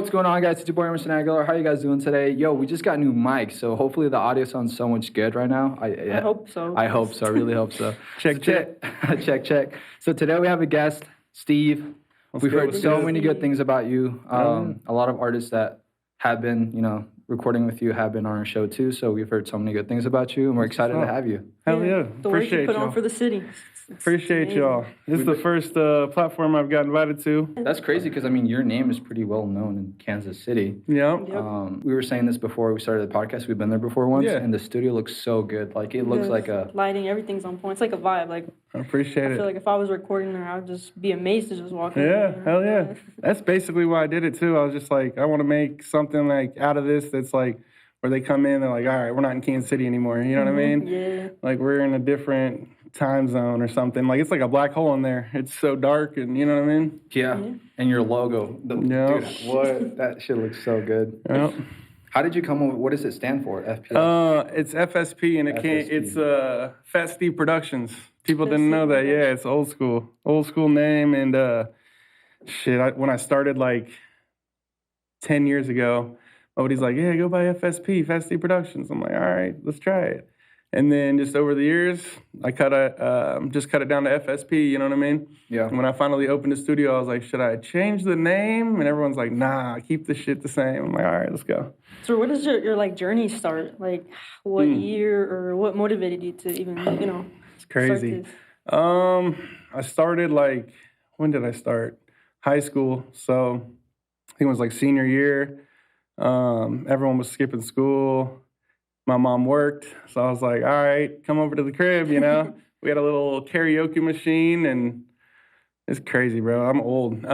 what's going on, guys? It's your boy Emerson Aguilar. How you guys doing today? Yo, we just got new mics, so hopefully the audio sounds so much good right now. I hope so. I hope so. I really hope so. Check. check. So today we have a guest, Steve. We've heard so many good things about you. A lot of artists that have been, recording with you have been on our show too. So we've heard so many good things about you, and we're excited to have you. Hell yeah. The work you put on for the city. Appreciate y'all. This is the first platform I've got invited to. That's crazy because, your name is pretty well known in Kansas City. Yeah. We were saying this before we started the podcast. We've been there before once, and the studio looks so good. Like, it looks like a... Lighting, everything's on point. It's like a vibe. Like, I appreciate it. I feel like if I was recording there, I'd just be amazed to just walk in. Yeah, hell yeah. That's basically why I did it, too. I was just like, I want to make something, like, out of this that's, like, where they come in, they're like, all right, we're not in Kansas City anymore. You know what I mean? Yeah. Like, we're in a different time zone or something. Like, it's like a black hole in there. It's so dark, and you know what I mean? Yeah. And your logo. Dude, what? That shit looks so good. Yep. How did you come up with, what does it stand for, FPS? It's FSP, and it's Fat Steve Productions. People Fat didn't Steve know that. Productions. Yeah, it's old school name, and when I started like 10 years ago, nobody's like, yeah, go buy FSP, Fat Steve Productions. I'm like, all right, let's try it. And then just over the years, I cut it down to FSP, you know what I mean? Yeah. And when I finally opened the studio, I was like, should I change the name? And everyone's like, nah, keep the shit the same. I'm like, all right, let's go. So where does your like journey start? Like, what year or what motivated you to even, It's crazy. start this? I started when did I start? High school. So I think it was like senior year. Everyone was skipping school. My mom worked, so I was like, all right, come over to the crib, We had a little karaoke machine, and it's crazy, bro. I'm old.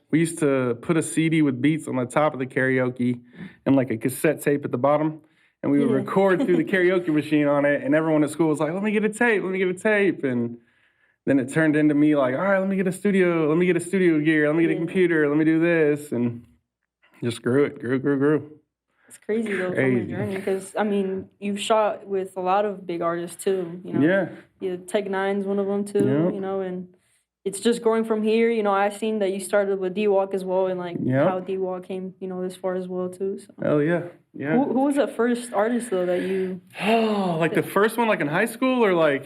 We used to put a CD with beats on the top of the karaoke and like a cassette tape at the bottom, and we would record through the karaoke machine on it, and everyone at school was like, let me get a tape. And then it turned into me like, all right, let me get a studio gear, let me get a computer, let me do this, and just grew. It's crazy though from your journey because you've shot with a lot of big artists too. Yeah. Tech Nine's one of them too. And it's just growing from here. I've seen that you started with D-Walk as well, and how D-Walk came this far as well too. So. Hell yeah. Who was the first artist though that you? Oh, like the first one, like in high school, or like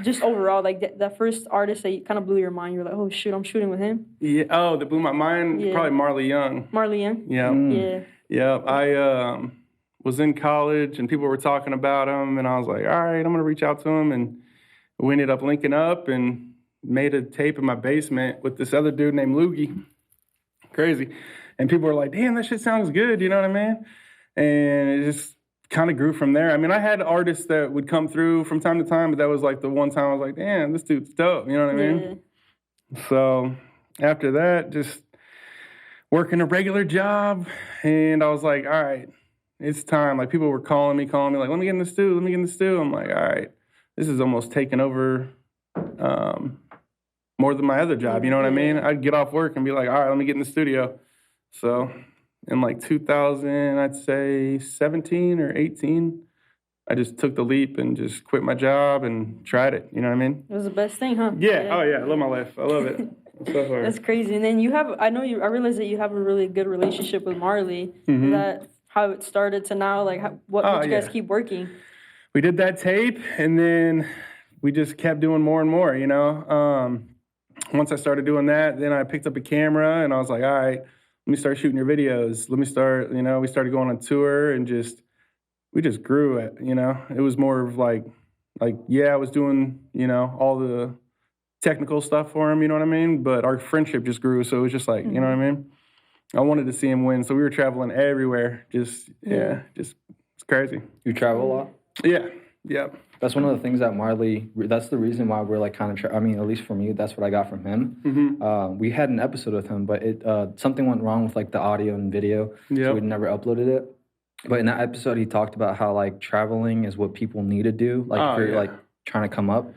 just overall, like that first artist that kind of blew your mind. You're like, oh shoot, I'm shooting with him. Yeah. Oh, that blew my mind. Yeah. Probably Marley Young. Marley Young. Yeah. Yeah. Yeah, I was in college and people were talking about him, and I was like, all right, I'm going to reach out to him. And we ended up linking up and made a tape in my basement with this other dude named Loogie. Crazy. And people were like, damn, that shit sounds good, you know what I mean? And it just kind of grew from there. I had artists that would come through from time to time, but that was like the one time I was like, damn, this dude's dope, you know what I mean? Yeah. So after that, just working a regular job, and I was like, all right, it's time. Like, people were calling me, like, let me get in the stew. I'm like, all right, this is almost taking over more than my other job, you know what I mean? I'd get off work and be like, all right, let me get in the studio. So in like 2000, I'd say 17 or 18, I just took the leap and just quit my job and tried it, you know what I mean? It was the best thing, huh? Yeah. Oh yeah, I love my life. I love it. That's crazy. And then I realized that you have a really good relationship with Marley. Mm-hmm. Is that how it started to now? Like, what made you guys keep working? We did that tape, and then we just kept doing more and more, Once I started doing that, then I picked up a camera, and I was like, all right, let me start shooting your videos. Let me start, we started going on tour, and we just grew it, It was more of like, I was doing, all the technical stuff for him, you know what I mean? But our friendship just grew, so it was just like, you know what I mean? I wanted to see him win, so we were traveling everywhere. Just it's crazy. You travel a lot? Yeah. That's one of the things that Marley, that's the reason why we're like kind of, at least for me, that's what I got from him. Mm-hmm. We had an episode with him, but something went wrong with like the audio and video, so we never uploaded it. But in that episode, he talked about how like traveling is what people need to do, like like trying to come up.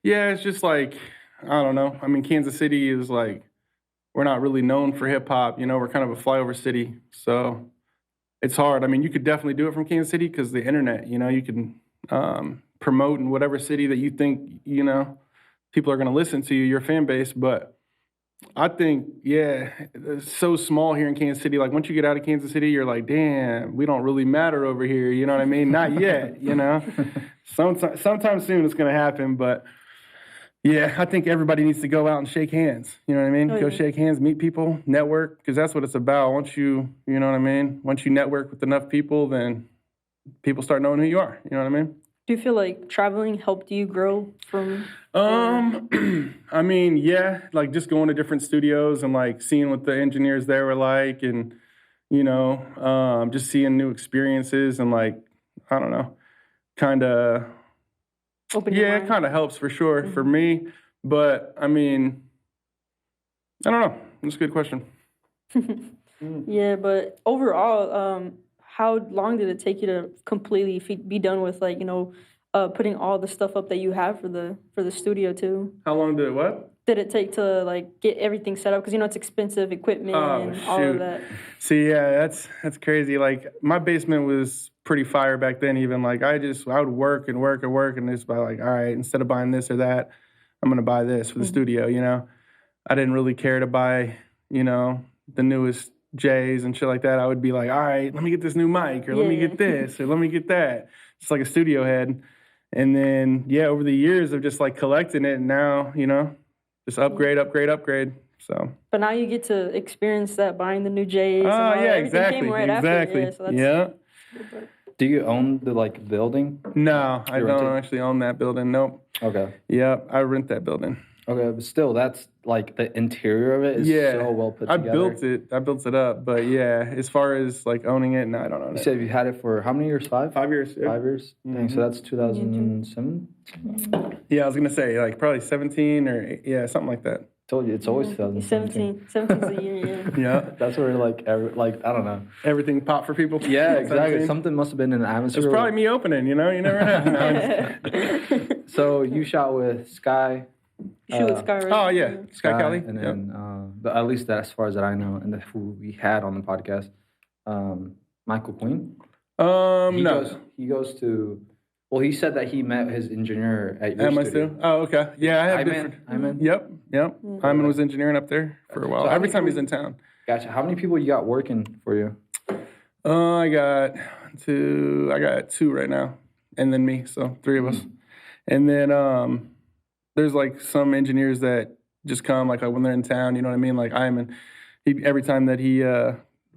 Yeah, it's just like, I don't know. Kansas City is like, we're not really known for hip hop. We're kind of a flyover city. So it's hard. You could definitely do it from Kansas City because the internet, you can promote in whatever city that you think, people are going to listen to you, your fan base. But I think, yeah, it's so small here in Kansas City. Like, once you get out of Kansas City, you're like, damn, we don't really matter over here. You know what I mean? Not yet, you know? Sometime soon it's going to happen. But, yeah, I think everybody needs to go out and shake hands. You know what I mean? Oh, Go yeah. shake hands, meet people, network, because that's what it's about. Once you know what I mean? Once you network with enough people, then people start knowing who you are. You know what I mean? Do you feel like traveling helped you grow from? I mean, yeah, like just going to different studios and like seeing what the engineers there were like, and just seeing new experiences and like, I don't know, kind of, Open your yeah, it mind? kind of helps for sure for me. But I mean, I don't know. That's a good question. Yeah, but overall, how long did it take you to completely be done with like putting all the stuff up that you have for the studio too? How long did it what? Did it take to like get everything set up? Because it's expensive equipment and all of that. See, yeah, that's crazy. Like my basement was pretty fire back then. Even like I would work and work and work, and just by like, all right, instead of buying this or that, I'm gonna buy this for the studio. I didn't really care to buy the newest J's and shit like that. I would be like, all right, let me get this new mic, or let me get this, or let me get that. Just like a studio head. And then over the years of just like collecting it, and now just upgrade. So. But now you get to experience that buying the new J's. Oh, and yeah, everything came right after. Yeah, so that's, yeah. Do you own the building? No, I rent don't it? actually own that building. Nope. Okay. Yeah, I rent that building. Okay, but still, that's like the interior of it is so well put I together. I built it up. But yeah, as far as like owning it, no, I don't own You it. said you had it for how many years? 5? 5 years. Yeah. 5 years? Dang, so that's 2007? Yeah, I was gonna say like probably 17 or something like that. Told you, it's always 2017. 17's the year, yeah. Yeah, That's where I don't know. everything popped for people. Yeah, exactly. 17. Something must have been in the atmosphere. It's probably me opening. You never know. So you shot with Sky. You shoot with Sky, right? Oh yeah, Sky Kelly. And then, but at least as far as that I know, and who we had on the podcast, Michael Queen. No. He goes to. Well, he said that he met his engineer at your Am I studio. still? Oh, okay. Yeah, I have different. Hyman. Yep. Hyman was engineering up there for a while. So how Every many time he's people- in town. Gotcha. How many people you got working for you? I got two right now, and then me, so 3 of us. And then there's like some engineers that just come like when they're in town. You know what I mean? Like Hyman, every time that he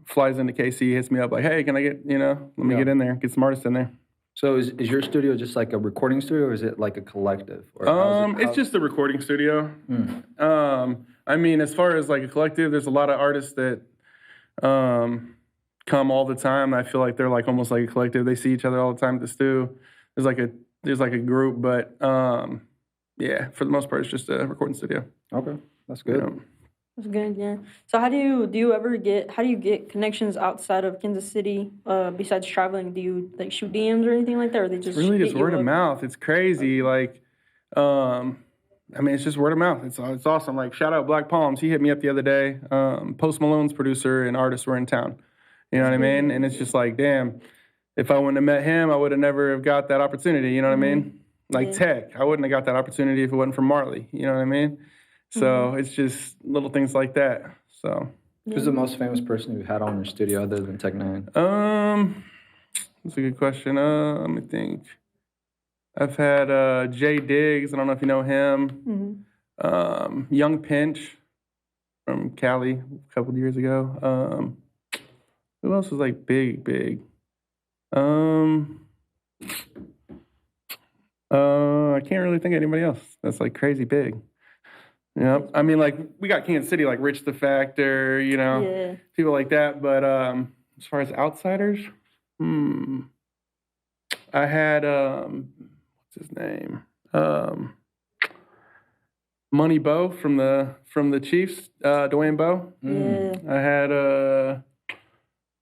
flies into KC, he hits me up like, hey, can I get let me get in there, get some artists in there. So is your studio just like a recording studio, or is it like a collective? Or It's just a recording studio. I mean, as far as like a collective, there's a lot of artists that come all the time. I feel like they're like almost like a collective. They see each other all the time at the stew. There's like a group, but yeah, for the most part, it's just a recording studio. Okay, that's good. That's good, yeah. So how do you get connections outside of Kansas City? Besides traveling, do you like shoot DMs or anything like that, or they just Really hit just you word of up? mouth. It's crazy. Like, I mean, it's just word of mouth. It's awesome. Like, shout out Black Palms. He hit me up the other day. Post Malone's producer and artists were in town. You know what I mean? And it's just like, damn, if I wouldn't have met him, I would have never have got that opportunity. You know what I mean? Like Tech, I wouldn't have got that opportunity if it wasn't for Marley. You know what I mean? So it's just little things like that. So Who's the most famous person you've had on your studio other than Tech Nine? that's a good question. Let me think. I've had Jay Diggs. I don't know if you know him. Young Pinch from Cali a couple of years ago. Who else was like big? I can't really think of anybody else that's like crazy big. Yeah, I mean, like we got Kansas City, like Rich the Factor, people like that. But as far as outsiders, I had what's his name, Money Bo from the Chiefs, Dwayne Bowe. Yeah. I had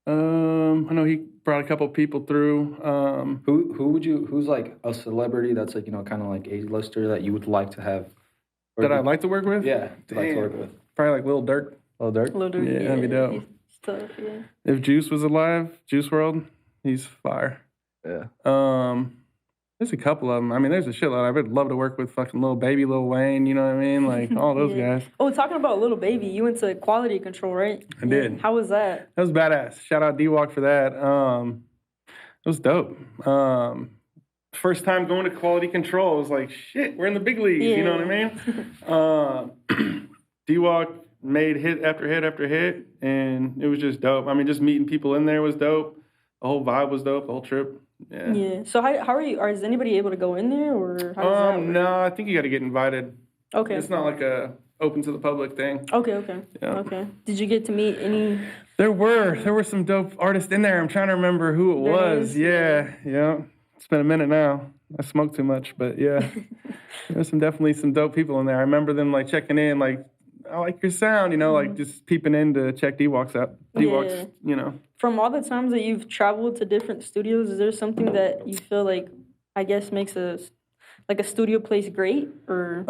I know he brought a couple people through. Who's like a celebrity that's like kind of like A-lister that you would like to have? That I'd like to work with? Yeah, like to work with. Probably like Lil Durk. Lil Durk? Lil Durk, Yeah, that'd be dope. He's tough, yeah. If Juice was alive, Juice WRLD, he's fire. Yeah. There's a couple of them. I mean, there's a shitload. I would love to work with fucking Lil Baby, Lil Wayne, you know what I mean? Like, all those Yeah. guys. Oh, talking about Little Baby, you went to quality control, right? I did. How was that? That was badass. Shout out D-Walk for that. It was dope. First time going to quality control, I was like, shit, we're in the big leagues, you know what I mean? D-Walk made hit after hit after hit, and it was just dope. I mean, just meeting people in there was dope. The whole vibe was dope, the whole trip. Yeah. Yeah. So how are you? Is anybody able to go in there, or how does that work? No, I think you got to get invited. Okay. It's not like a open to the public thing. Okay. Yeah. Okay. Did you get to meet any? There were some dope artists in there. I'm trying to remember who it was. Yeah. It's been a minute now. I smoked too much, but yeah, there's definitely some dope people in there. I remember them like checking in, like, I like your sound, you know, like just peeping in to check D-Walks out. D-Walks, Yeah. you know. From all the times that you've traveled to different studios, is there something that you feel like, I guess, makes a studio place great, or?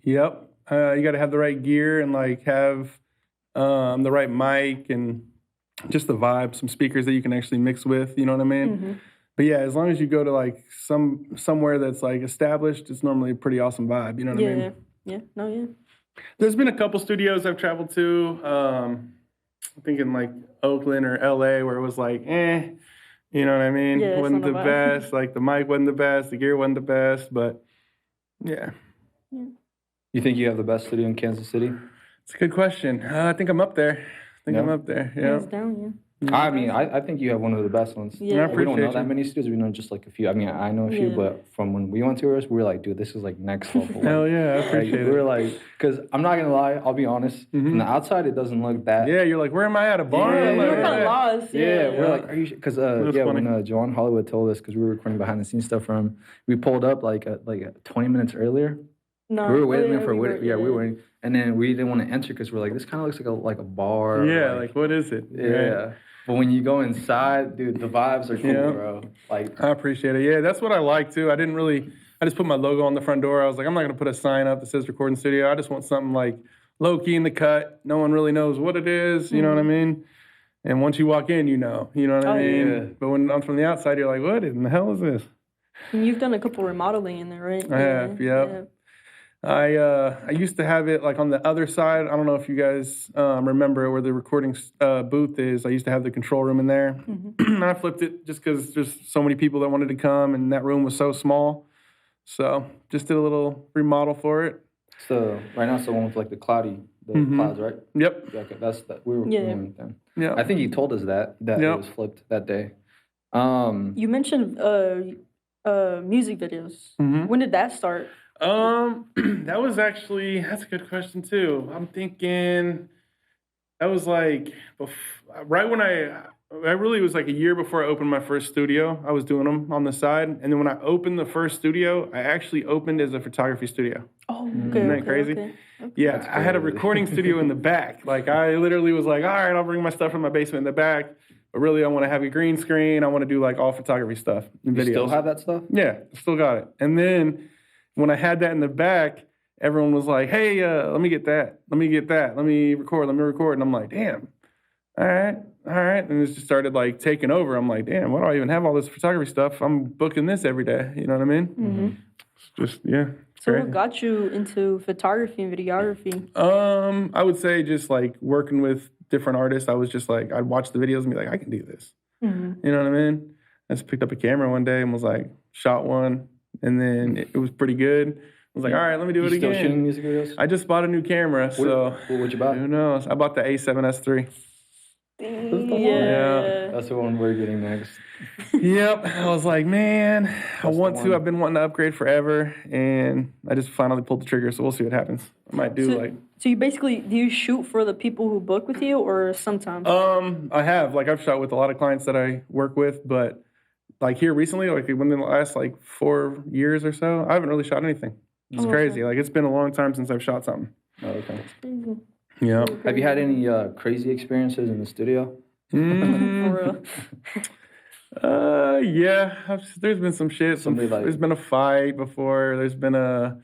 Yep. You got to have the right gear and like have the right mic and just the vibe, some speakers that you can actually mix with, you know what I mean? Mm-hmm. But yeah, as long as you go to like somewhere that's like established, it's normally a pretty awesome vibe, you know what I mean? Yeah. There's been a couple studios I've traveled to. I'm thinking like Oakland or LA where it was like, you know what I mean? Yeah, it's Wasn't not the a vibe. best. Like the mic wasn't the best, the gear wasn't the best, but yeah. You think you have the best studio in Kansas City? It's a good question. I think I'm up there. I'm up there. Yeah. Hands down, I mean, I think you have one of the best ones. Yeah. I We don't know appreciate that you. many studios. We know just like a few. I mean, I know a few, Yeah. but from when we went to ours, we were like, dude, this is like next level. Hell yeah, I Like, appreciate we were it. like, because I'm not gonna lie, I'll be honest. From the outside, it doesn't look that. Yeah, you're like, where am I at a bar? Yeah, I'm We like, were where kind am of I at? lost. Yeah, we're like, are you? Because was when funny. Joanne Hollywood told us, because we were recording behind the scenes stuff from him, we pulled up like 20 minutes earlier. No, We were waiting yeah, there for we were, we were waiting, and then we didn't want to enter because we're like, this kind of looks like a bar. Yeah, like what is it? yeah. Right. But when you go inside, dude, the vibes are cool, Yeah. bro. Like, I appreciate it. Yeah, that's what I like too. I just put my logo on the front door. I was like, I'm not gonna put a sign up that says recording studio. I just want something like low key in the cut. No one really knows what it is. You know what I mean? And once you walk in, you know what I mean? yeah. But when I'm from the outside, you're like, what in the hell is this? And you've done a couple remodeling in there, right? I have, yep. I used to have it like on the other side. I don't know if you guys remember where the recording booth is. I used to have the control room in there. And I flipped it just because there's so many people that wanted to come, and that room was so small. So just did a little remodel for it. so right now it's the one with like the clouds, right? Yep. Yeah, okay, that's that. We were Yeah. doing it then. Yeah. I think he told us that Yep. it was flipped that day. You mentioned music videos. Mhm. When did that start? That's a good question too. I'm thinking that was like right when I really was like a year before I opened my first studio. I was doing them on the side, and then when I opened the first studio, I actually opened as a photography studio. Oh, okay. Isn't that okay, crazy? okay. Yeah, That's I had a crazy. recording studio in the back. Like I literally was like, all right, I'll bring my stuff from my basement in the back. But really, I want to have a green screen. I want to do like all photography stuff and You videos. still have that stuff? Yeah, still got it. And then when I had that in the back, everyone was like, hey, let me get that. Let me get that. Let me record. And I'm like, damn. All right. And it just started like taking over. I'm like, damn, why do I even have all this photography stuff? I'm booking this every day. You know what I mean? Mm-hmm. It's just, yeah. So crazy. what got you into photography and videography? I would say just like working with different artists. I was just like, I'd watch the videos and be like, I can do this. Mm-hmm. You know what I mean? I just picked up a camera one day and was like, shot one. And then it was pretty good. I was like, all right, let me do You it still again. shooting music videos? I just bought a new camera, so What you buy? who knows? I bought the A7S3. Yeah. That's the one we're getting next. Yep. I was like, man, I the want to. one. I've been wanting to upgrade forever, and I just finally pulled the trigger. So we'll see what happens. I might do like. So you basically, do you shoot for the people who book with you, or sometimes? I have like I've shot with a lot of clients that I work with, but like here recently, like within the last like 4 years or so, I haven't really shot anything. It's Oh, crazy. Like it's been a long time since I've shot something. Oh, okay. Crazy. Yeah. Have you had any crazy experiences in the studio? For real. Yeah. There's been some shit. Somebody like- There's been a fight before. There's been a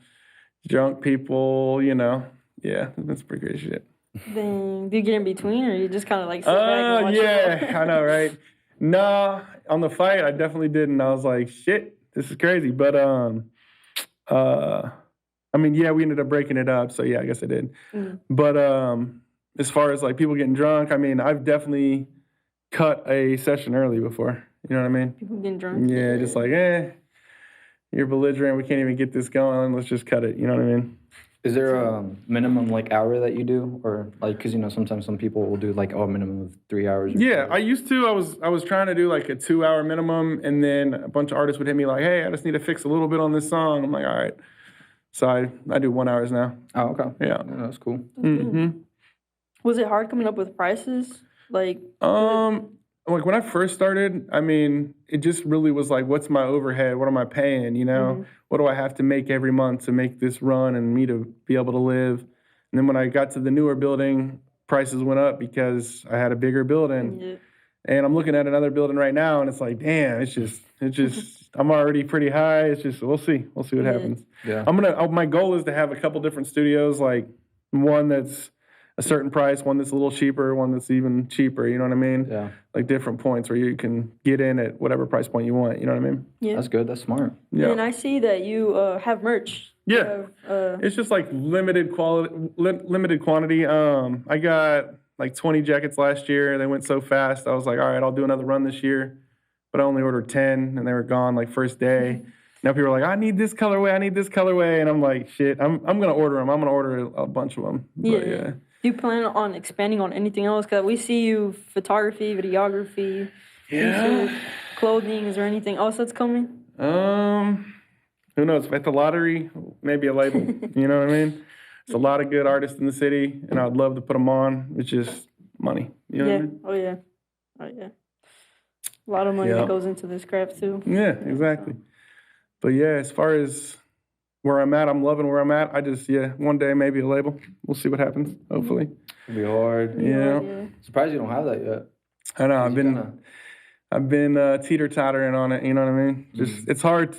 drunk people. You know. Yeah. There's been some pretty crazy shit. Then do you get in between, or you just kind of like sit back and watch it all? Yeah. I know, right? Nah. on the fight, I definitely didn't. I was like, shit, this is crazy. But I mean, yeah, we ended up breaking it up. So yeah, I guess I did. But as far as like people getting drunk, I mean, I've definitely cut a session early before. You know what I mean? People getting drunk. Yeah, just like, you're belligerent. We can't even get this going. Let's just cut it. You know what I mean? Is there a minimum like hour that you do, or like because sometimes some people will do like a minimum of 3 hours? Or Yeah, I used to. I was trying to do like a 2-hour minimum, and then a bunch of artists would hit me like, "Hey, I just need to fix a little bit on this song." I'm like, "All right." So I do 1 hours now. Oh, okay. Yeah, that's cool. Was it hard coming up with prices? Like when I first started, I mean, it just really was like, what's my overhead? What am I paying? You know, what do I have to make every month to make this run and me to be able to live? And then when I got to the newer building, prices went up because I had a bigger building. Yeah. And I'm looking at another building right now, and it's like, damn, it's just, I'm already pretty high. It's just, we'll see what happens. Yeah. My goal is to have a couple different studios, like one that's a certain price, one that's a little cheaper, one that's even cheaper. You know what I mean? Yeah. Like different points where you can get in at whatever price point you want. You know what I mean? Yeah. That's good. That's smart. Yeah. And I see that you have merch. Yeah. It's just like limited quantity. I got like 20 jackets last year. They went so fast. I was like, all right, I'll do another run this year. But I only ordered 10, and they were gone like first day. Now people are like, I need this colorway. And I'm like, shit, I'm going to order them. I'm going to order a bunch of them. But, yeah. Do you plan on expanding on anything else? Because we see you photography, videography, research, clothing. Is there anything else that's coming? Who knows? At the lottery, maybe a label. You know what I mean? There's a lot of good artists in the city, and I'd love to put them on. It's just money. You know what I mean? Oh, yeah. A lot of money that goes into this craft, too. Yeah, exactly. But, yeah, as far as where I'm at, I'm loving where I'm at. I just, one day maybe a label. We'll see what happens, hopefully. It'll be hard. Yeah. Surprised you don't have that yet. I know. I've been teeter-tottering on it, you know what I mean? Just it's hard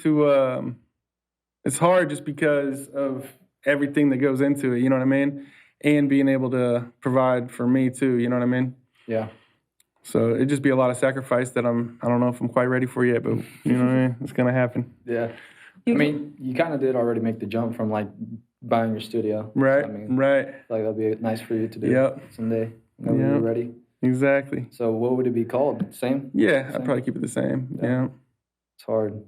just because of everything that goes into it, you know what I mean? And being able to provide for me too, you know what I mean? Yeah. So it'd just be a lot of sacrifice that I don't know if I'm quite ready for yet, but you know what I mean? It's gonna happen. Yeah. I mean, you kind of did already make the jump from like buying your studio. Right. So, I mean, right. Like that'd be nice for you to do someday whenever you're ready. Exactly. So what would it be called? Same? Yeah, I'd probably keep it the same. Yeah. It's hard.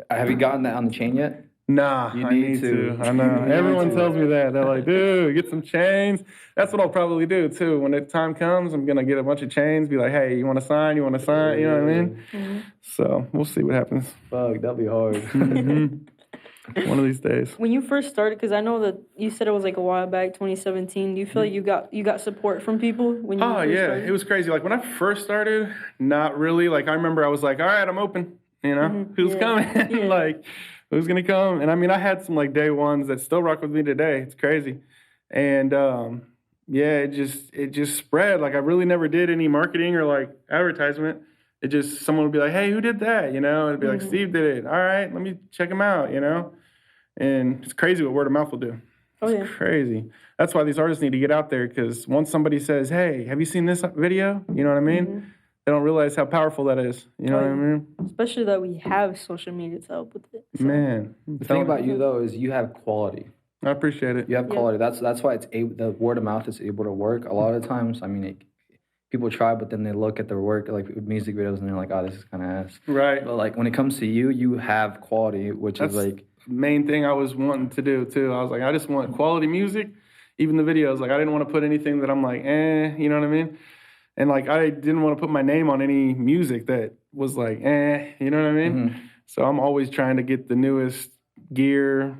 Have you gotten that on the chain yet? Nah, I need to. I know. Everyone tells me that. They're like, dude, get some chains. That's what I'll probably do, too. When the time comes, I'm going to get a bunch of chains, be like, hey, you want to sign? You want to sign? You know what I mean? So we'll see what happens. Fuck, that'd be hard. One of these days. When you first started, because I know that you said it was like a while back, 2017. Do you feel like you got support from people when you first started? It was crazy. Like when I first started, not really. Like I remember I was like, all right, I'm open. You know, who's coming? Like, who's gonna come? And I mean, I had some like day ones that still rock with me today. It's crazy, and it just spread. Like I really never did any marketing or like advertisement. It just someone would be like, hey, who did that? You know, it'd be like Steve did it. All right, let me check him out. You know, and it's crazy what word of mouth will do. It's crazy. That's why these artists need to get out there, because once somebody says, hey, have you seen this video? You know what I mean? They don't realize how powerful that is. You know what I mean? Especially that we have social media to help with it. So. Man. The thing about you, though, is you have quality. I appreciate it. You have quality. That's why the word of mouth is able to work. A lot of times, I mean, people try, but then they look at their work, like music videos, and they're like, oh, this is kind of ass. Right. But, like, when it comes to you, you have quality, which is, like... main thing I was wanting to do, too. I was like, I just want quality music. Even the videos, like, I didn't want to put anything that I'm like, you know what I mean? And, like, I didn't want to put my name on any music that was like, you know what I mean? Mm-hmm. So I'm always trying to get the newest gear,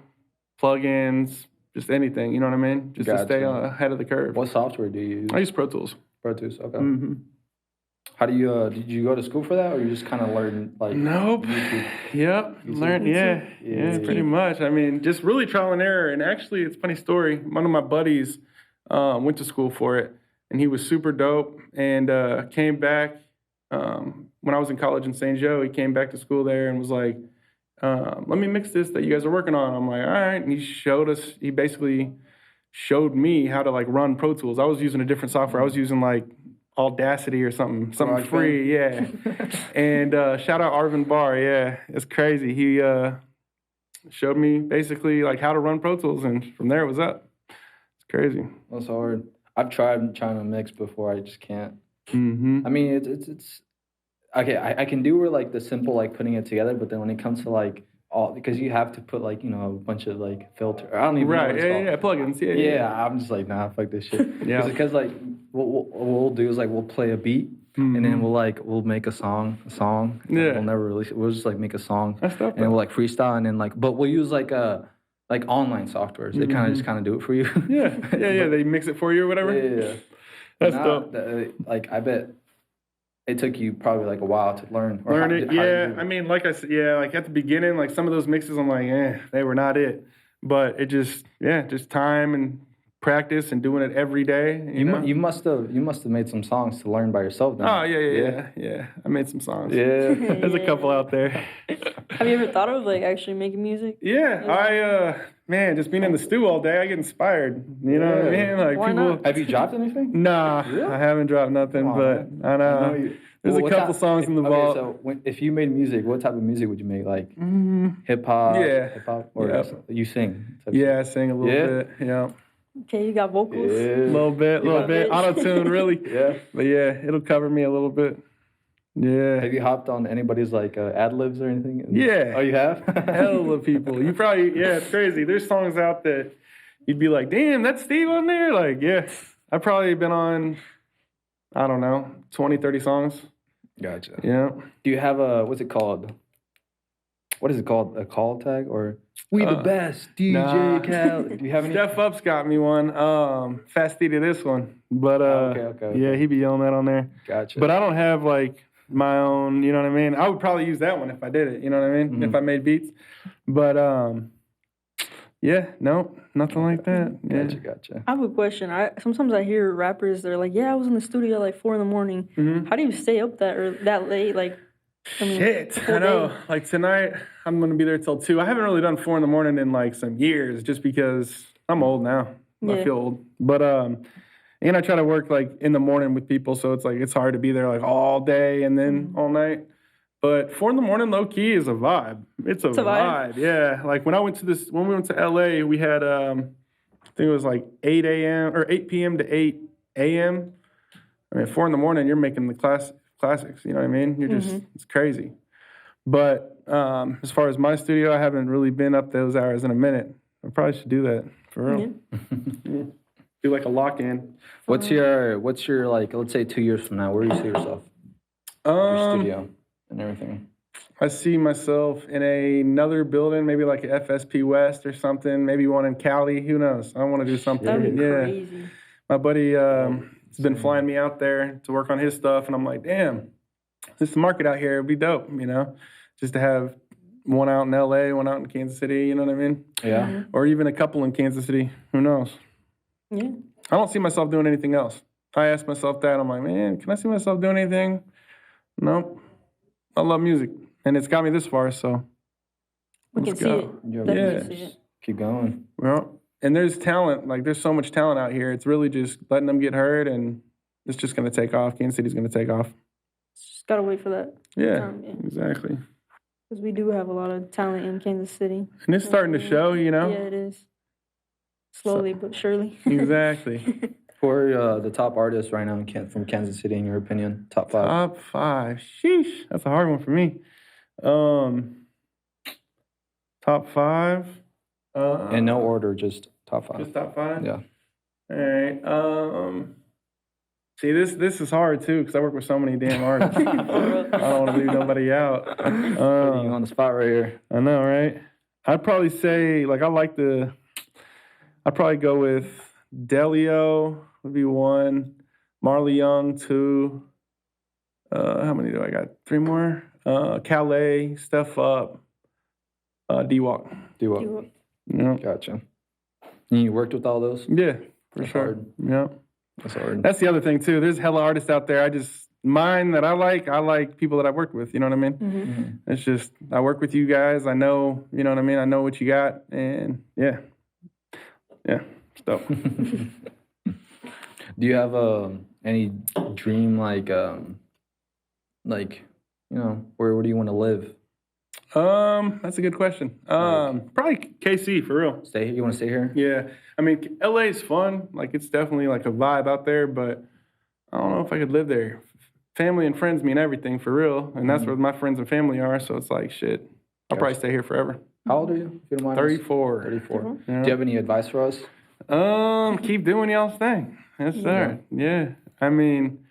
plugins, just anything, you know what I mean? Just to stay ahead of the curve. What software do you use? I use Pro Tools. Pro Tools, okay. Mm-hmm. How do you, did you go to school for that, or you just kind of learn, like... Nope. YouTube? Yep. Learn, yeah, pretty much. I mean, just really trial and error. And actually, it's a funny story. One of my buddies went to school for it, and he was super dope, and came back when I was in college in St. Joe. He came back to school there and was like, let me mix this that you guys are working on. I'm like, all right. And he basically showed me how to like run Pro Tools. I was using a different software. I was using like Audacity or something GarageBand? free, yeah. And shout out Arvin Barr, yeah, it's crazy. He showed me basically like how to run Pro Tools, and from there it was up. It's crazy. That's hard. I've tried trying to mix before. I just can't. Mm-hmm. I mean, it's okay. I can do where like the simple like putting it together, but then when it comes to like all because you have to put like a bunch of like filter. I don't even know what it's called. Plugins, Yeah, I'm just like nah, fuck this shit. Yeah. Because like what we'll do is like we'll play a beat and then we'll make a song. Yeah. We'll never release it. We'll just like make a song That's dope, and we'll like freestyle and then but we'll use like online softwares. They kind of do it for you. Yeah. They mix it for you or whatever. Yeah. That's Now, dope. like I bet it took you probably like a while to learn. Learn it. Yeah. I mean, like I said, like at the beginning, like some of those mixes, I'm like, they were not it. But it just time and practice and doing it every day. You must have made some songs to learn by yourself then. Oh yeah. I made some songs. Yeah. There's a couple out there. Have you ever thought of like actually making music? Yeah, man, just being in the stew all day, I get inspired. You know what I mean? Like Why people. not? Have you dropped anything? Nah, I haven't dropped nothing, Come on, but I know. There's a couple songs in the vault. So if you made music, what type of music would you make? Like hip hop? Yeah. Hip hop? Or you sing? Yeah, I sing a little bit. Yeah. Okay, you got vocals. A little bit. Auto-tune, really. Yeah. But yeah, it'll cover me a little bit. Yeah. Have you hopped on anybody's like ad-libs or anything? Yeah. Oh, you have? Hell of people. You probably, it's crazy. There's songs out that you'd be like, damn, that's Steve on there? Like, yeah. I've probably been on, I don't know, 20, 30 songs. Gotcha. Yeah. Do you have what's it called? What is it called? A call tag or we the best DJ nah. Khaled? Do you have any? Steph Up's got me one. Fastly to this one. But Okay. yeah, he be yelling that on there. Gotcha. But I don't have like my own, you know what I mean? I would probably use that one if I did it, you know what I mean? If I made beats. But no, nothing like that. Yeah. Gotcha. I have a question. Sometimes I hear rappers, they're like, yeah, I was in the studio like 4 a.m. How do you stay up that late? Like, I mean, Shit, I know. Like tonight, I'm gonna be there till 2. I haven't really done 4 a.m. in like some years, just because I'm old now. I feel old. But and I try to work like in the morning with people, so it's like it's hard to be there like all day and then all night. But 4 a.m. low key is a vibe. It's a vibe. Yeah. Like when we went to LA, we had I think it was like 8 a.m. or 8 p.m. to 8 a.m. I mean, 4 a.m. you're making the classics. You know what I mean? You're just it's crazy. But as far as my studio, I haven't really been up those hours in a minute. I probably should do that for real. Yeah. Do like a lock-in. What's your like? Let's say 2 years from now, where do you see yourself? Your studio and everything. I see myself in another building, maybe like a FSP West or something. Maybe one in Cali. Who knows? I want to do something. That'd be crazy. My buddy has been flying me out there to work on his stuff, and I'm like, damn, this market out here would be dope, you know, just to have one out in LA, one out in Kansas City, you know what I mean? Yeah. Or even a couple in Kansas City. Who knows? Yeah. I don't see myself doing anything else. I asked myself that. I'm like, man, can I see myself doing anything? Nope. I love music, and it's got me this far, so We can let's see go. it. Yeah. Definitely see it. Keep going. Well, and there's talent. Like, there's so much talent out here. It's really just letting them get heard, and it's just going to take off. Kansas City's going to take off. Just gotta wait for that. Yeah, exactly. Because we do have a lot of talent in Kansas City. And it's starting to show, you know? Yeah, it is. Slowly but surely. Exactly. Who are the top artists right now from Kansas City, in your opinion? Top 5? Top 5. Sheesh. That's a hard one for me. Top 5. In no order, just top 5. Just top 5? Yeah. All right. See, this is hard, too, because I work with so many damn artists. I don't want to leave nobody out. Putting you on the spot right here. I know, right? I'd probably say, like, I'd probably go with Delio would be 1, Marley Young 2. How many do I got? 3 more. Calais, Steph Up, D-Walk. Do it. Yeah. Gotcha. And you worked with all those? Yeah, for That's sure. hard. Yeah. That's hard. That's the other thing, too. There's hella artists out there. Mine that I like people that I've worked with, you know what I mean? Mm-hmm. It's just, I work with you guys. I know, you know what I mean? I know what you got. And yeah, it's dope. Do you have any dream where do you want to live? That's a good question. Probably KC for real. Stay here? You want to stay here? Yeah, I mean, LA is fun. Like, it's definitely like a vibe out there, but I don't know if I could live there. Family and friends mean everything for real, and that's where my friends and family are. So it's like, shit, I'll probably stay here forever. How old are you? If you don't mind. 34. 34. Yeah. Do you have any advice for us? Keep doing y'all's thing. Yes, sir. Yeah. I mean,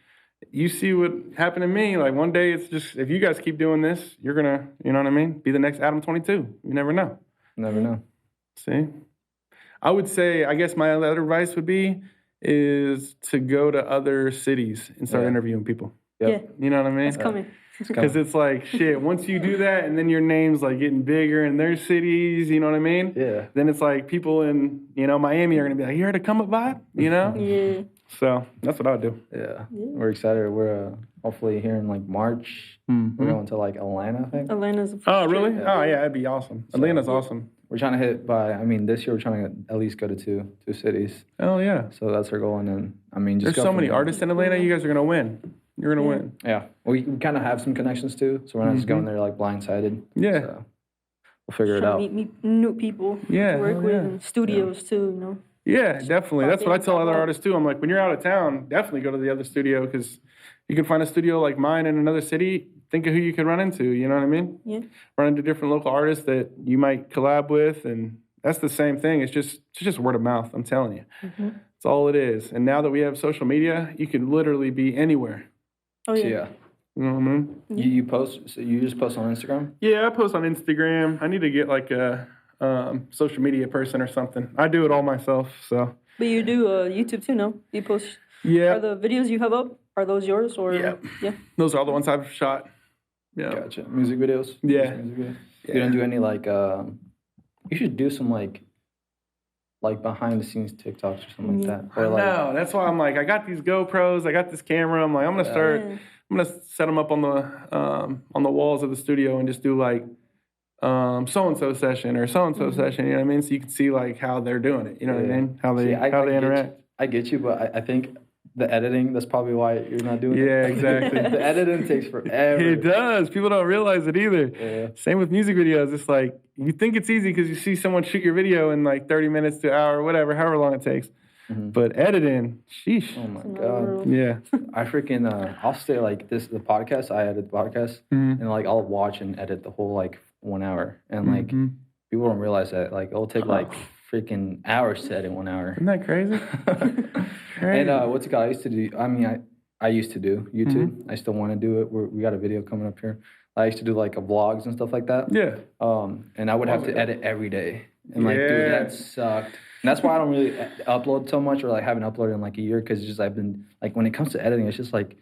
you see what happened to me. Like, one day it's just, if you guys keep doing this, you're gonna, you know what I mean? Be the next Adam 22. You never know. Never know. See? I would say, I guess my other advice would be, is to go to other cities and start interviewing people. Yep. Yeah, You know what I mean? it's coming. Because it's like, shit, once you do that and then your name's like getting bigger in their cities, you know what I mean? Yeah. Then it's like people in, Miami are going to be like, you heard a come up vibe, you know? Yeah. So that's what I would do. Yeah. We're excited. We're hopefully here in like March. Mm-hmm. We're going to like Atlanta, I think. Atlanta's a Oh, really? trip. Oh, yeah, that'd be awesome. Atlanta's awesome. We're trying to hit this year we're trying to at least go to two cities. Oh, yeah. So that's our goal. And then, I mean, just There's go so many from there. artists in Atlanta. You guys are going to win. You're going to win. Yeah. We kind of have some connections too. So we're not just going there like blindsided. Yeah. So we'll figure it Trying out. to meet new people Yeah, to work hell with yeah. and studios too, Yeah, definitely. That's what I tell other Pop in, artists too. I'm like, when you're out of town, definitely go to the other studio because you can find a studio like mine in another city. Think of who you can run into. You know what I mean? Yeah. Run into different local artists that you might collab with, and that's the same thing. It's just word of mouth. I'm telling you, That's all it is. And now that we have social media, you can literally be anywhere. Oh So, yeah. yeah. You know what I mean? You post, so you just post on Instagram? Yeah, I post on Instagram. I need to get like a social media person or something. I do it all myself. So But you do YouTube too, no? You post. yeah, Are the videos you have up, are those yours or? Yeah. Yeah. those are all the ones I've shot. Yeah. Gotcha. Music videos? Yeah. Music videos? You don't do any like, you should do some like behind the scenes TikToks or something like that. Or like, No, that's why I'm like, I got these GoPros, I got this camera. I'm like, I'm gonna start. Yeah. I'm gonna set them up on the walls of the studio and just do like so and so session or so and so session. You know what I mean? So you can see like how they're doing it. You know what I Yeah. mean? How they See, how they interact. I get you, but I think the editing, that's probably why you're not doing it. Yeah, exactly. The editing takes forever. It does. People don't realize it either. Yeah. Same with music videos. It's like you think it's easy because you see someone shoot your video in like 30 minutes to an hour, whatever, however long it takes. But editing, sheesh. Oh my Another God. world. Yeah. I freaking, I'll stay like the podcast, I edit the podcast, and like I'll watch and edit the whole like 1 hour. And like people don't realize that. Like it'll take like freaking hours to edit 1 hour. Isn't that crazy? And what's it called? I used to do, I used to do YouTube. I still want to do it. We got a video coming up here. I used to do like vlogs and stuff like that. Yeah. And I would have to edit every day. And like, dude, that sucked. And that's why I don't really upload so much or like haven't uploaded in like a year because just I've been like when it comes to editing, it's just like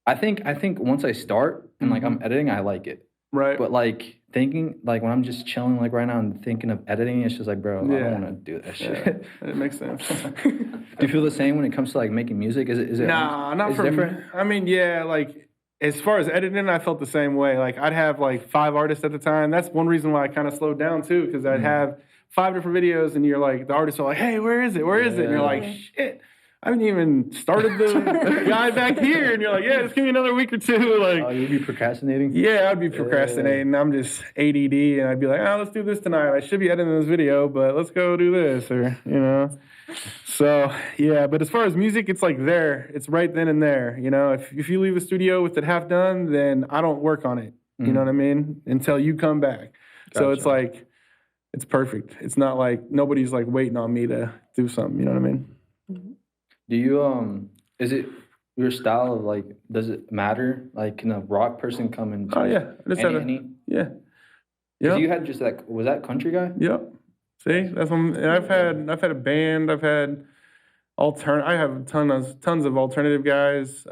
I think once I start and like I'm editing, I like it. Right. But like thinking like when I'm just chilling like right now and thinking of editing, it's just like, bro, I don't want to do that shit. It makes sense. Do you feel the same when it comes to like making music? Is it Nah, not is for it different? me. I mean, yeah, like as far as editing, I felt the same way. Like I'd have like 5 artists at the time. That's one reason why I kind of slowed down too, because I'd have 5 different videos, and you're like, the artists are like, hey, where is it? Where is it? And you're like, shit, I haven't even started the guy back here. And you're like, yeah, just give me another week or 2. Like, Oh, you'd be procrastinating? yeah, I'd be procrastinating. I'm just ADD, and I'd be like, oh, let's do this tonight. I should be editing this video, but let's go do this, or, you know. So, yeah, but as far as music, it's like there. It's right then and there, you know. If you leave the studio with it half done, then I don't work on it, you know what I mean, until you come back. So it's like, it's perfect. It's not like nobody's like waiting on me to do something, you know what I mean? Do you is it your style of like does it matter? Like can a rock person come and Oh, yeah. I just had yeah. 'cause Yep. you had just like was that country guy? Yep. See, that's what I've had a band. I've had I have tons of alternative guys.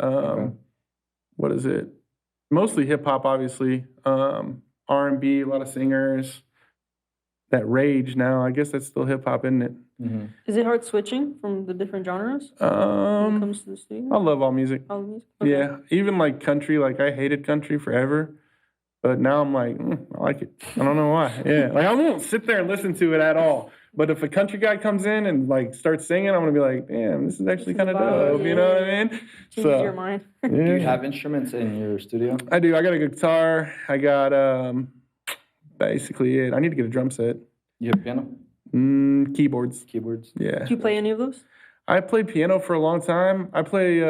What is it? Mostly hip hop, obviously. R&B, a lot of singers. That rage now. I guess that's still hip hop, isn't it? Is it hard switching from the different genres when it comes to the I studio? love all music. All the music? Okay. Yeah, even like country. Like I hated country forever. But now I'm like, I like it. I don't know why. Yeah, like I won't sit there and listen to it at all. But if a country guy comes in and like starts singing, I'm gonna be like, damn, this is actually kind of dope. You know what I mean? Changes your mind. Do you have instruments in your studio? I do. I got a guitar. I got basically it. I need to get a drum set. You have piano? Keyboards. Keyboards? Yeah. Do you play any of those? I played piano for a long time. I play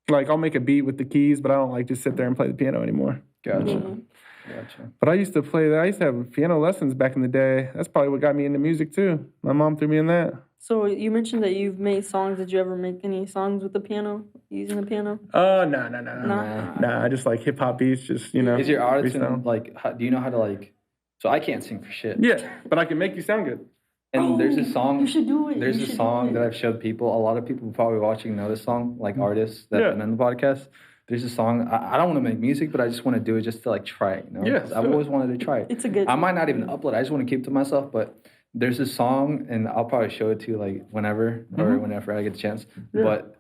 like I'll make a beat with the keys, but I don't like just sit there and play the piano anymore. Gotcha. Gotcha. But I used to play that. I used to have piano lessons back in the day. That's probably what got me into music too. My mom threw me in that. So you mentioned that you've made songs. Did you ever make any songs with the piano, using the piano? Nah. I just like hip hop beats. Just Is your audition freestyle. like? Do you know how to like? So I can't sing for shit. Yeah, but I can make you sound good. And there's a song. You should do it. There's You a should song do that it. I've showed people. A lot of people probably watching know this song, like artists that have been on the podcast. There's a song. I don't want to make music, but I just want to do it just to like try it. You know? Yeah, 'Cause I've always wanted to try it. It's a good I might not even upload. I just want to keep it to myself. But there's a song, and I'll probably show it to you like whenever or whenever I get the chance. Yeah. But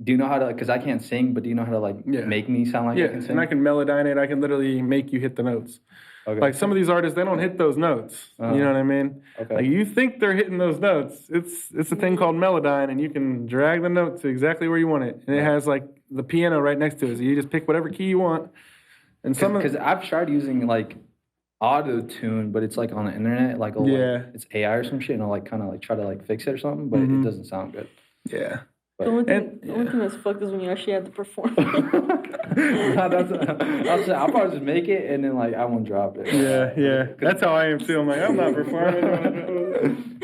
do you know how to? Because I can't sing, but do you know how to like make me sound like I can sing? And I can melodyne it. I can literally make you hit the notes. Okay. Like some of these artists, they don't hit those notes. You know what I mean? Okay. Like you think they're hitting those notes. It's a thing called melodyne, and you can drag the note to exactly where you want it. And it has like the piano right next to it. So you just pick whatever key you want. And Because I've tried using like auto tune, but it's like on the internet, like like, it's AI or some shit, and I'll like kind of like try to like fix it or something, but it doesn't sound good. Yeah. The only thing that's fucked is when you actually have to perform. I'll probably just make it and then like I won't drop it. Yeah. That's how I am too. I'm like, I'm not performing.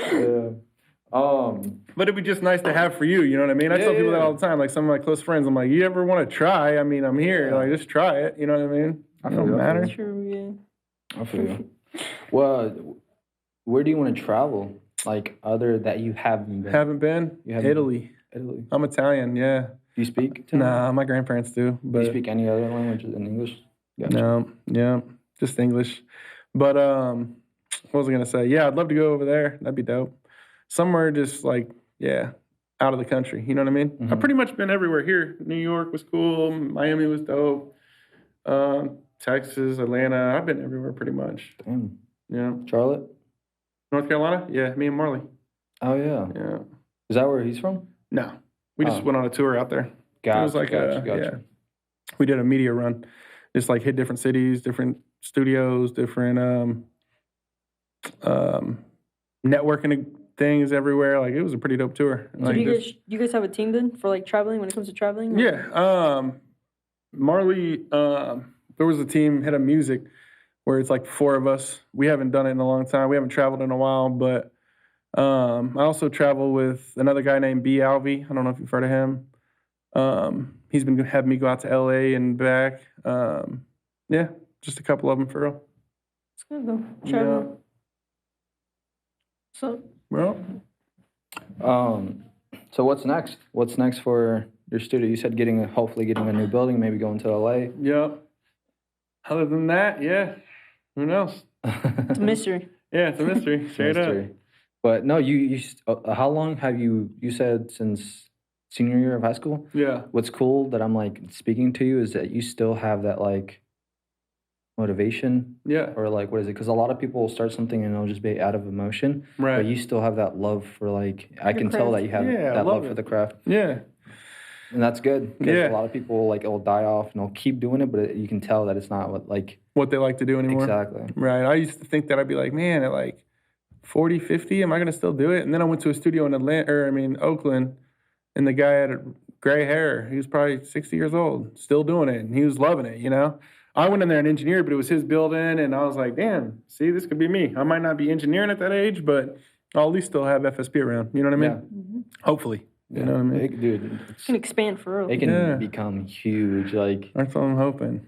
But it'd be just nice to have for you. You know what I mean? I tell people that all the time. Like some of my close friends, I'm like, you ever want to try? I mean, I'm here. Like, just try it. You know what I mean? It don't matter. True, yeah. I feel you. Well, where do you want to travel? Like other that you haven't been? Haven't been? You haven't Italy. Italy. I'm Italian, yeah. Do you speak Italian? Nah, my grandparents do. But Do you speak any other languages than English? Gotcha. no, yeah, just English. But what was I gonna say? Yeah, I'd love to go over there. That'd be dope. Somewhere just like, out of the country. You know what I mean? I've pretty much been everywhere here. New York was cool. Miami was dope. Texas, Atlanta. I've been everywhere pretty much. Damn. Yeah. Charlotte? North Carolina? Yeah, me and Marley. Oh yeah. Yeah. Is that where he's from? No. We just went on a tour out there. Gotcha. It was like gotcha. We did a media run. Just like hit different cities, different studios, different networking things everywhere. Like it was a pretty dope tour. So Like do you guys have a team then for like traveling when it comes to traveling? or- yeah. Marley, there was a team, head of music, where it's like 4 of us. We haven't done it in a long time. We haven't traveled in a while, but I also travel with another guy named B. Alvey. I don't know if you've heard of him. He's been having me go out to LA and back. Just a couple of them for real. It's good though. Traveling. So Well, So what's next? What's next for your studio? You said hopefully getting a new building, maybe going to LA. yeah. Other than that, yeah. Who knows? it's a mystery. Yeah, it's a mystery. Straight up. Mystery. But no, how long have you said since senior year of high school? Yeah. What's cool that I'm like speaking to you is that you still have that like motivation Yeah. or like, what is it? Because a lot of people will start something and it'll just be out of emotion. Right. But you still have that love for like, I can tell that you have Yeah, I that love love for it. the craft. Yeah. And that's good. Because Yeah. a lot of people like, it'll die off and they'll keep doing it, but you can tell that it's not What they like to do anymore. exactly. Right. I used to think that I'd be like, man, at like 40, 50, am I going to still do it? And then I went to a studio in Oakland, and the guy had gray hair. He was probably 60 years old, still doing it, and he was loving it, you know? I went in there and engineered, but it was his building, and I was like, damn, see, this could be me. I might not be engineering at that age, but I'll at least still have FSP around. You know what I mean? Mm-hmm. Hopefully. You know what I mean? Dude, It can expand for real. it can become huge. Like, That's what I'm hoping.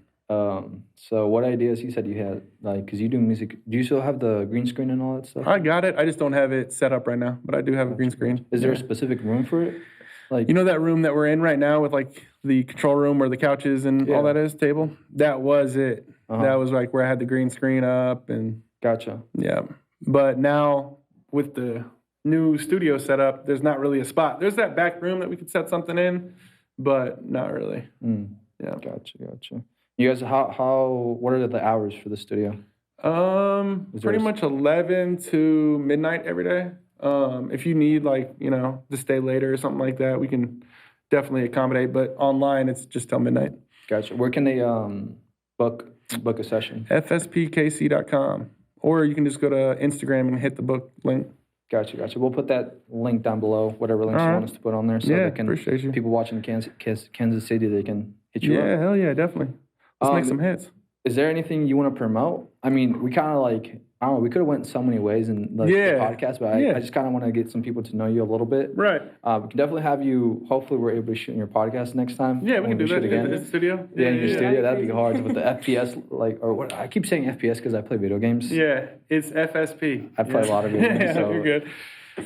so what ideas you said you had? Like, because you do music, do you still have the green screen and all that stuff? I got it. I just don't have it set up right now, but I do have a green screen. Is there a specific room for it? Like, You know that room that we're in right now with like the control room where the couches and all Yeah. that is, table? That was it. Uh-huh. That was like where I had the green screen up and Gotcha. yeah. But now with the new studio setup, there's not really a spot. There's that back room that we could set something in, but not really. Mm. Yeah. Gotcha. You guys, what are the hours for the studio? Pretty much 11 to midnight every day. If you need to stay later or something like that, we can definitely accommodate. But online, it's just till midnight. Gotcha. Where can they book a session? FSPKC.com. Or you can just go to Instagram and hit the book link. Gotcha. We'll put that link down below, whatever links you want us to put on there, so they can. Appreciate you. People watching Kansas City, they can hit you up. Yeah, hell yeah, definitely. Let's make some hits. Is there anything you want to promote? I mean, we kind of I don't know, we could have went so many ways in the podcast, but I just kind of want to get some people to know you a little bit. Right. We can definitely have you, hopefully we're able to shoot in your podcast next time. Yeah, we can do that again. in the studio. Yeah, in your studio. That'd be hard with the FPS, or what, I keep saying FPS because I play video games. Yeah, it's FSP. I play a lot of video games. So, you're good. You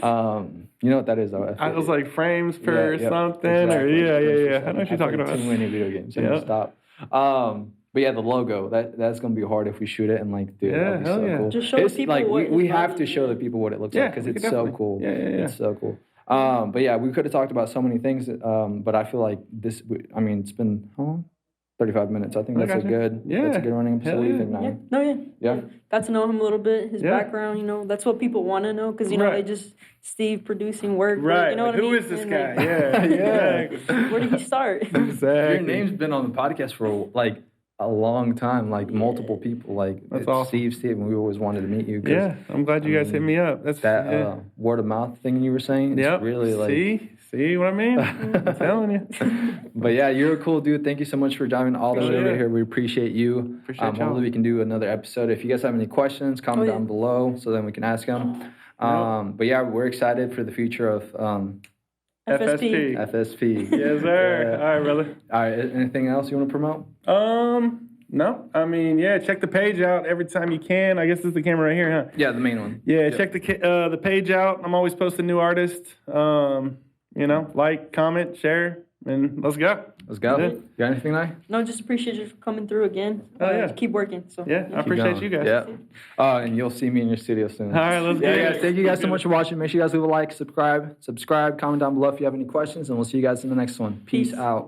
know what that is, though? I was like frames per something. Exactly. Yeah. I know what you're talking about. Too many video games. So stop. But yeah, the logo, that's gonna be hard if we shoot it and do it. Yeah, hell so yeah. cool. Just show the people what we have to show the people what it looks like because it's so cool. Yeah. It's so cool. But yeah, we could have talked about so many things. But I feel like it's been how long? 35 minutes. I think that's a good running episode. What do you think now? Yeah. Got to know him a little bit, his background, that's what people want to know because, they just, Steve producing work. Right. You know what I mean? Who is this guy? Yeah. Where did he start? Exactly. Your name's been on the podcast for a long time, multiple people. That's awesome. Steve, and we always wanted to meet you. Yeah, I'm glad you guys hit me up. That's that word of mouth thing you were saying. Yep. Really See what I mean? I'm telling you. But yeah, you're a cool dude. Thank you so much for driving all the way over here. We appreciate you. Hopefully we can do another episode. If you guys have any questions, comment down below so then we can ask them. But yeah, we're excited for the future of FSP. Yes, sir. All right, brother. All right. Anything else you want to promote? No. I mean, check the page out every time you can. I guess this is the camera right here, huh? Yeah, the main one. Yeah, check the page out. I'm always posting new artists. Like, comment, share, and let's go. Let's go. Yeah. You got anything, Nye? No, just appreciate you for coming through again. Keep working. So I appreciate you guys. Yeah. And you'll see me in your studio soon. All right, let's go. Guys, thank you guys so much for watching. Make sure you guys leave a like, subscribe, comment down below if you have any questions, and we'll see you guys in the next one. Peace out.